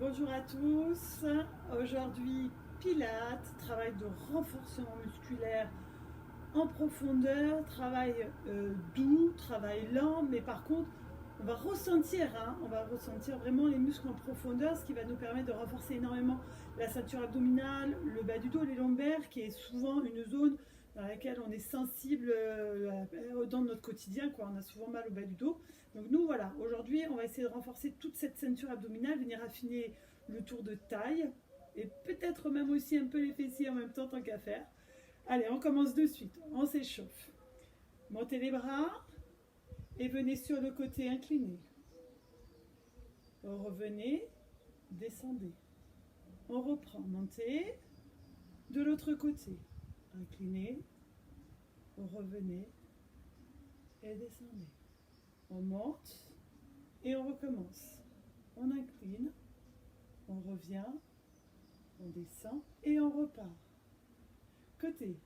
Bonjour à tous, aujourd'hui Pilates, travail de renforcement musculaire en profondeur, travail doux, travail lent, mais par contre on va ressentir vraiment les muscles en profondeur, ce qui va nous permettre de renforcer énormément la ceinture abdominale, le bas du dos, les lombaires, qui est souvent une zone dans laquelle on est sensible dans notre quotidien, quoi. On a souvent mal au bas du dos. Donc nous voilà, aujourd'hui on va essayer de renforcer toute cette ceinture abdominale, venir affiner le tour de taille et peut-être même aussi un peu les fessiers en même temps tant qu'à faire. Allez, on commence de suite, on s'échauffe. Montez les bras et venez sur le côté incliné. Revenez, descendez. On reprend, montez. De l'autre côté, inclinez, revenez et descendez. On monte et on recommence. On incline, on revient, on descend et on repart. Côté.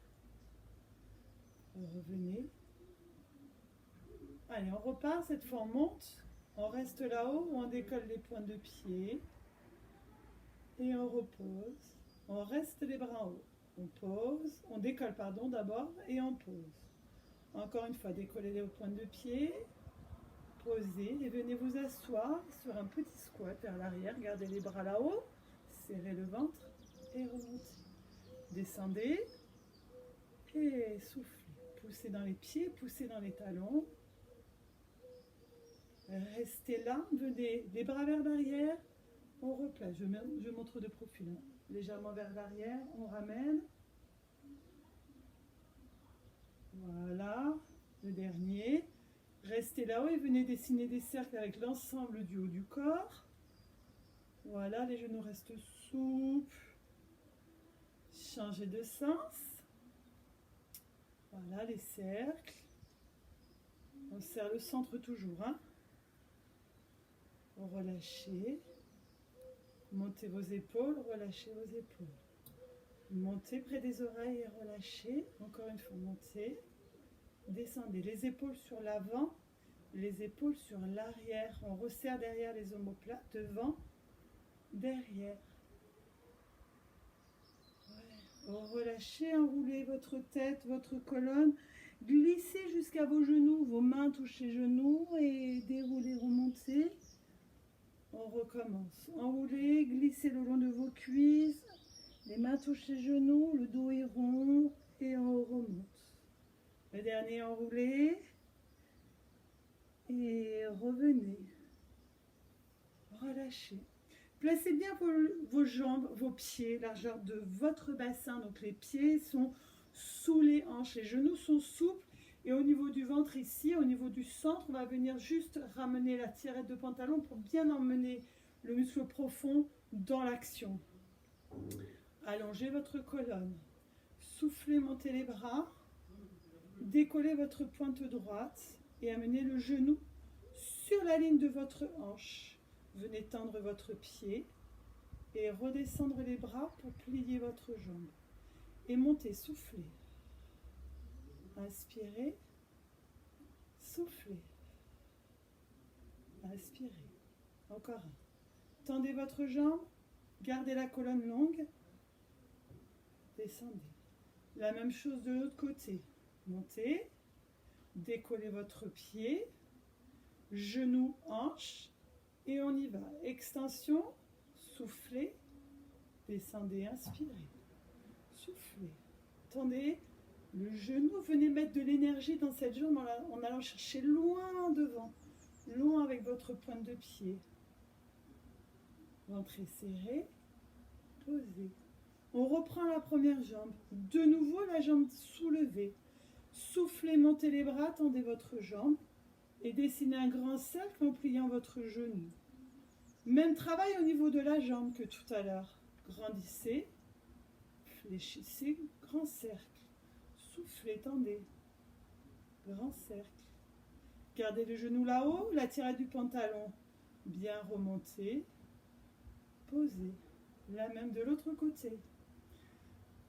Revenez. Allez, on repart, cette fois on monte, on reste là-haut, on décolle les pointes de pied et on repose. On reste les bras en haut. On pose, on décolle pardon d'abord et on pose. Encore une fois, décollez les pointes de pied, posez et venez vous asseoir sur un petit squat vers l'arrière. Gardez les bras là-haut, serrez le ventre et remontez. Descendez et soufflez. Poussez dans les pieds, poussez dans les talons. Restez là, venez les bras vers l'arrière, on replace. Je montre de profil, hein. Légèrement vers l'arrière, on ramène. Voilà, le dernier. Restez là-haut et venez dessiner des cercles avec l'ensemble du haut du corps. Voilà, les genoux restent souples. Changez de sens. Voilà, les cercles. On serre le centre toujours, hein. Relâchez. Montez vos épaules, relâchez vos épaules. Montez près des oreilles et relâchez. Encore une fois, montez. Descendez. Les épaules sur l'avant, les épaules sur l'arrière. On resserre derrière les omoplates, devant, derrière. Ouais. Relâchez, enroulez votre tête, votre colonne. Glissez jusqu'à vos genoux. Vos mains touchent les genoux et déroulez, remontez. On recommence. Enroulez, glissez le long de vos cuisses. Les mains touchent les genoux, le dos est rond et on remonte. Le dernier, enroulé. Et revenez. Relâchez. Placez bien vos jambes, vos pieds, largeur de votre bassin. Donc les pieds sont sous les hanches, les genoux sont souples. Et au niveau du ventre ici, au niveau du centre, on va venir juste ramener la tirette de pantalon pour bien emmener le muscle profond dans l'action. Allongez votre colonne. Soufflez, montez les bras. Décollez votre pointe droite et amenez le genou sur la ligne de votre hanche. Venez tendre votre pied et redescendre les bras pour plier votre jambe. Et montez, soufflez. Inspirez, soufflez, inspirez. Encore un. Tendez votre jambe, gardez la colonne longue, descendez. La même chose de l'autre côté. Montez, décollez votre pied, genou, hanche, et on y va. Extension, soufflez, descendez, inspirez, soufflez, tendez. Le genou, venez mettre de l'énergie dans cette jambe en allant chercher loin devant, loin avec votre pointe de pied. Ventre serré, posez. On reprend la première jambe. De nouveau, la jambe soulevée. Soufflez, montez les bras, tendez votre jambe et dessinez un grand cercle en pliant votre genou. Même travail au niveau de la jambe que tout à l'heure. Grandissez, fléchissez, grand cercle. Soufflez, tendez. Grand cercle. Gardez le genou là-haut, la tirette du pantalon bien remontée. Posez. La même de l'autre côté.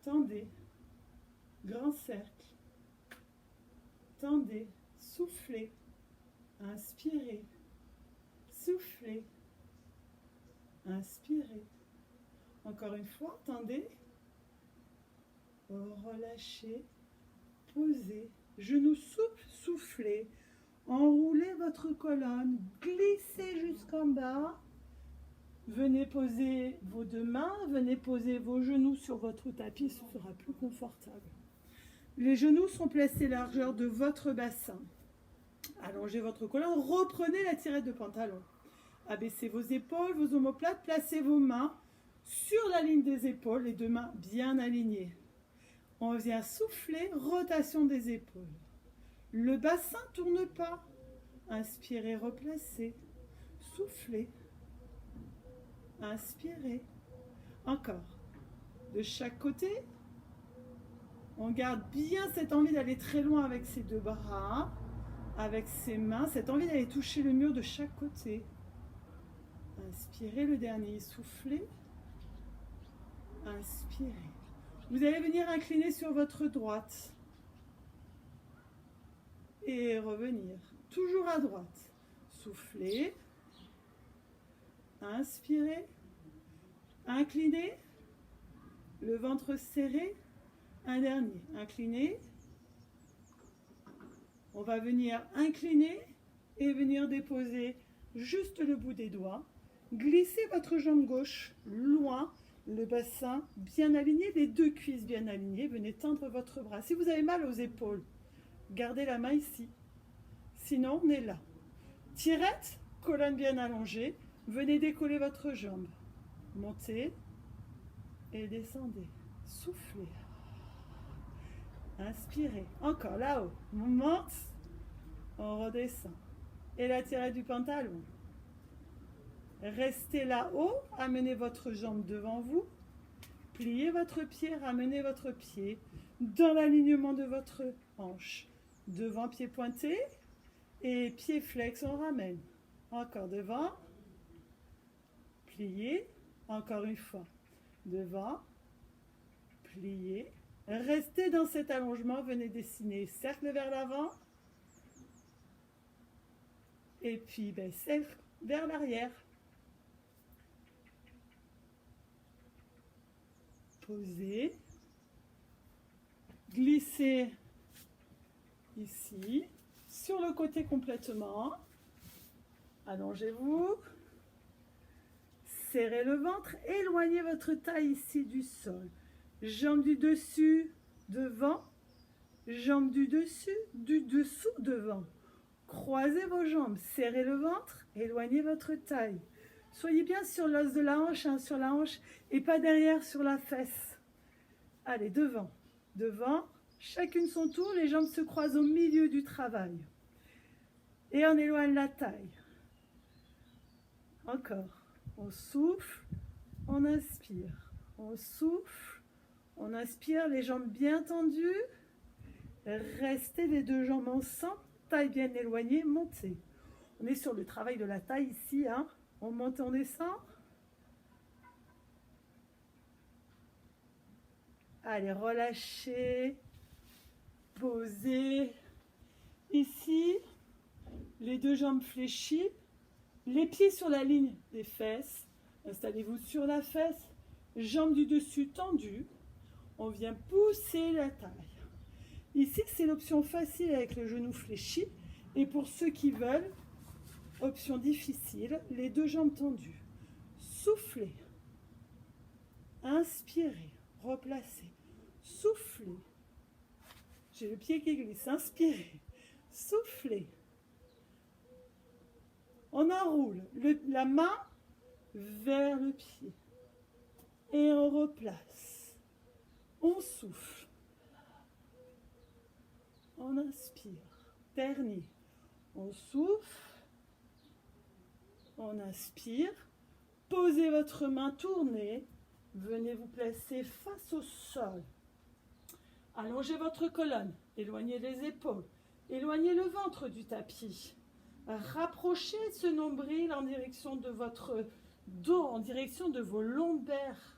Tendez. Grand cercle. Tendez. Soufflez. Inspirez. Soufflez. Inspirez. Encore une fois, tendez. Relâchez. Posez. Genoux souples, soufflez. Enroulez votre colonne. Glissez jusqu'en bas. Venez poser vos deux mains. Venez poser vos genoux sur votre tapis. Ce sera plus confortable. Les genoux sont placés largeur de votre bassin. Allongez votre colonne. Reprenez la tirette de pantalon. Abaissez vos épaules, vos omoplates. Placez vos mains sur la ligne des épaules. Les deux mains bien alignées. On vient souffler, rotation des épaules. Le bassin ne tourne pas. Inspirez, replacez. Soufflez. Inspirez. Encore. De chaque côté. On garde bien cette envie d'aller très loin avec ses deux bras, avec ses mains. Cette envie d'aller toucher le mur de chaque côté. Inspirez, le dernier. Soufflez. Inspirez. Vous allez venir incliner sur votre droite. Et revenir. Toujours à droite. Soufflez. Inspirez. Inclinez. Le ventre serré. Un dernier. Inclinez. On va venir incliner et venir déposer juste le bout des doigts. Glissez votre jambe gauche loin. Le bassin bien aligné, les deux cuisses bien alignées. Venez tendre votre bras. Si vous avez mal aux épaules, gardez la main ici. Sinon, on est là. Tirette, colonne bien allongée. Venez décoller votre jambe. Montez et descendez. Soufflez. Inspirez. Encore là-haut. On monte. On redescend. Et la tirette du pantalon. Restez là-haut, amenez votre jambe devant vous, pliez votre pied, ramenez votre pied dans l'alignement de votre hanche. Devant, pied pointé et pied flex, on ramène. Encore devant, pliez, encore une fois. Devant, pliez. Restez dans cet allongement, venez dessiner cercle vers l'avant et puis cercle vers l'arrière. Posez, glissez ici, sur le côté complètement, allongez-vous, serrez le ventre, éloignez votre taille ici du sol, jambes du dessus devant, jambes du dessous devant, croisez vos jambes, serrez le ventre, éloignez votre taille. Soyez bien sur l'os de la hanche, sur la hanche, et pas derrière sur la fesse. Allez, devant, devant, chacune son tour, les jambes se croisent au milieu du travail. Et on éloigne la taille. Encore, on souffle, on inspire. On souffle, on inspire, les jambes bien tendues. Restez les deux jambes ensemble, taille bien éloignée, montez. On est sur le travail de la taille ici, hein. On monte, on descend. Allez, relâchez. Posez. Ici, les deux jambes fléchies. Les pieds sur la ligne des fesses. Installez-vous sur la fesse. Jambes du dessus tendues. On vient pousser la taille. Ici, c'est l'option facile avec le genou fléchi. Et pour ceux qui veulent, option difficile, les deux jambes tendues. Soufflez. Inspirez. Replacez. Soufflez. J'ai le pied qui glisse. Inspirez. Soufflez. On enroule la main vers le pied. Et on replace. On souffle. On inspire. Dernier. On souffle. On inspire, posez votre main, tournez, venez vous placer face au sol. Allongez votre colonne, éloignez les épaules, éloignez le ventre du tapis. Rapprochez ce nombril en direction de votre dos, en direction de vos lombaires.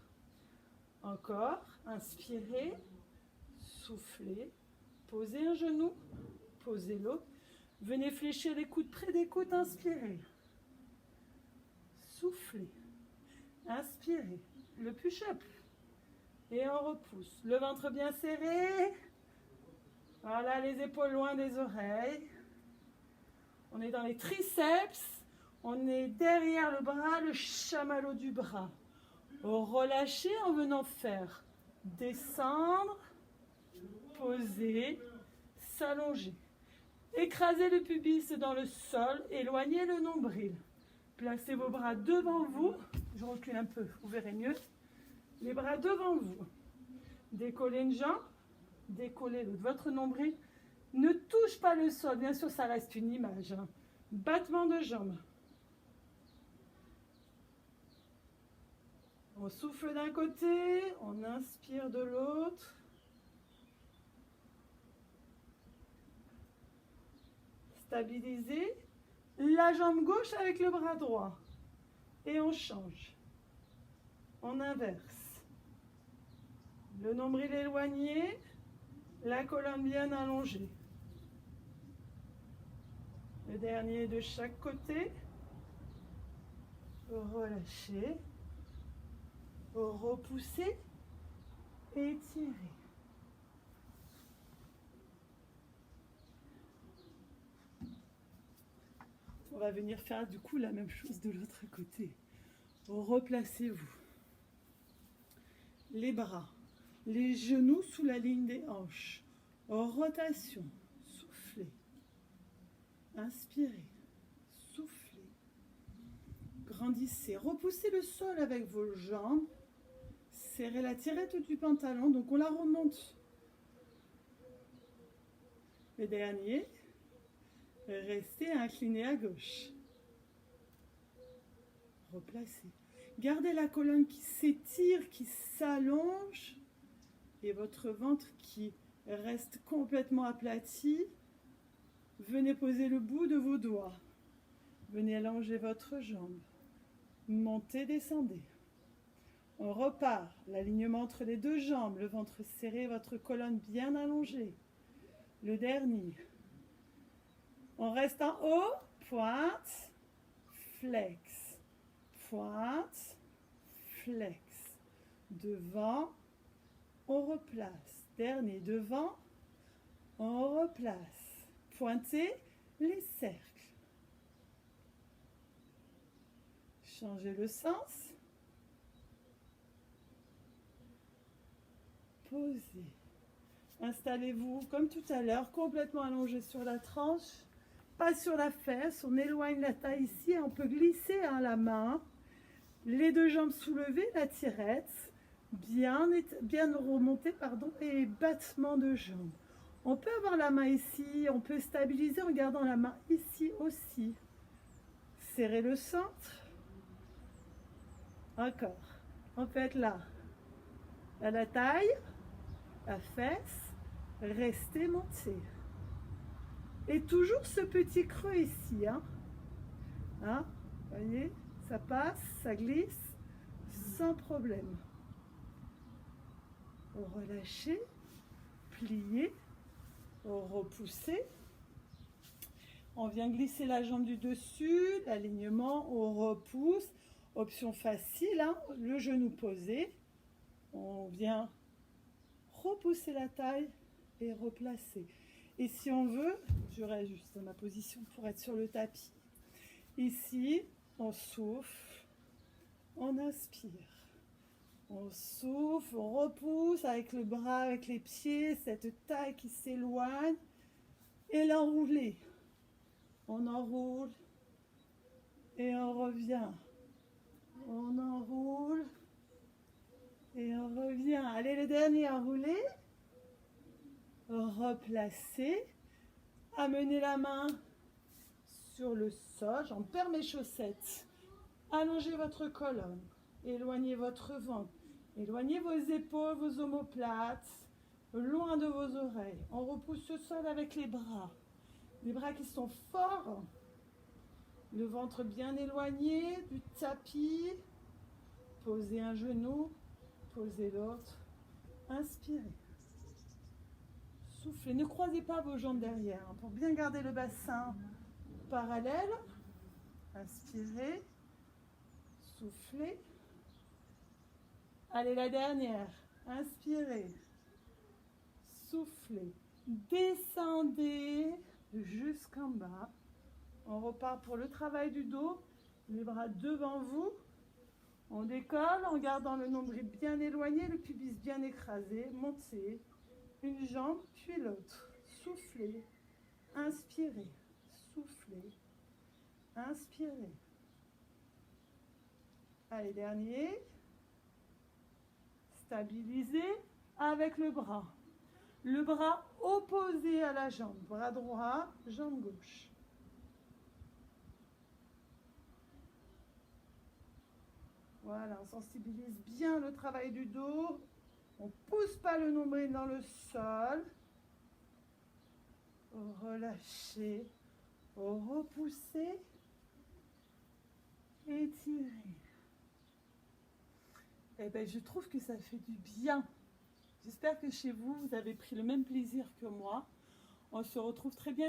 Encore, inspirez, soufflez, posez un genou, posez l'autre. Venez fléchir les coudes près des côtes, inspirez. Soufflez. Inspirez. Le push-up. Et on repousse. Le ventre bien serré. Voilà, les épaules loin des oreilles. On est dans les triceps. On est derrière le bras, le chamallow du bras. Relâchez en venant faire descendre, poser, s'allonger. Écrasez le pubis dans le sol, éloignez le nombril. Placez vos bras devant vous. Je recule un peu, vous verrez mieux. Les bras devant vous. Décollez une jambe, décollez l'autre. Votre nombril ne touche pas le sol. Bien sûr, ça reste une image. Battement de jambes. On souffle d'un côté, on inspire de l'autre. Stabilisez la jambe gauche avec le bras droit. Et on change. On inverse. Le nombril éloigné, la colonne bien allongée. Le dernier de chaque côté. Relâchez. Repoussez. Étirez. On va venir faire du coup la même chose de l'autre côté. Replacez-vous. Les bras, les genoux sous la ligne des hanches. Rotation. Soufflez. Inspirez. Soufflez. Grandissez. Repoussez le sol avec vos jambes. Serrez la tirette du pantalon, donc on la remonte. Le dernier. Restez incliné à gauche. Replacez. Gardez la colonne qui s'étire, qui s'allonge. Et votre ventre qui reste complètement aplati. Venez poser le bout de vos doigts. Venez allonger votre jambe. Montez, descendez. On repart. L'alignement entre les deux jambes. Le ventre serré, votre colonne bien allongée. Le dernier. On reste en haut, pointe, flex, pointe, flex. Devant, on replace. Dernier, devant, on replace. Pointez les cercles. Changez le sens. Posez. Installez-vous comme tout à l'heure, complètement allongé sur la tranche. Pas sur la fesse, on éloigne la taille ici, on peut glisser la main, les deux jambes soulevées, la tirette, bien remontée, et battement de jambes. On peut avoir la main ici, on peut stabiliser en gardant la main ici aussi. Serrez le centre. Encore. On peut être là. À la taille, la fesse, restez monté. Et toujours ce petit creux ici. Voyez, ça passe, ça glisse, sans problème. Relâchez, pliez, repoussez. On vient glisser la jambe du dessus, l'alignement, on repousse. Option facile, le genou posé. On vient repousser la taille et replacer. Et si on veut, je réajuste ma position pour être sur le tapis. Ici, on souffle, on inspire. On souffle, on repousse avec le bras, avec les pieds, cette taille qui s'éloigne. Et l'enrouler. On enroule et on revient. On enroule et on revient. Allez, le dernier, enroulé. Replacer, amenez la main sur le sol, j'en perds mes chaussettes, allongez votre colonne, éloignez votre ventre, éloignez vos épaules, vos omoplates, loin de vos oreilles. On repousse le sol avec les bras qui sont forts, le ventre bien éloigné du tapis, posez un genou, posez l'autre, inspirez. Soufflez, ne croisez pas vos jambes derrière pour bien garder le bassin parallèle. Inspirez, soufflez, Allez, la dernière. Inspirez. Soufflez. Descendez jusqu'en bas. On repart pour le travail du dos. Les bras devant vous. On décolle en gardant le nombril bien éloigné, le pubis bien écrasé. Montez. Une jambe, puis l'autre. Soufflez. Inspirez. Soufflez. Inspirez. Allez, dernier. Stabilisez avec le bras. Le bras opposé à la jambe. Bras droit, jambe gauche. Voilà, on sensibilise bien le travail du dos. On ne pousse pas le nombril dans le sol. Relâchez. Repoussez. Étirez. Eh bien, je trouve que ça fait du bien. J'espère que chez vous, vous avez pris le même plaisir que moi. On se retrouve très bientôt.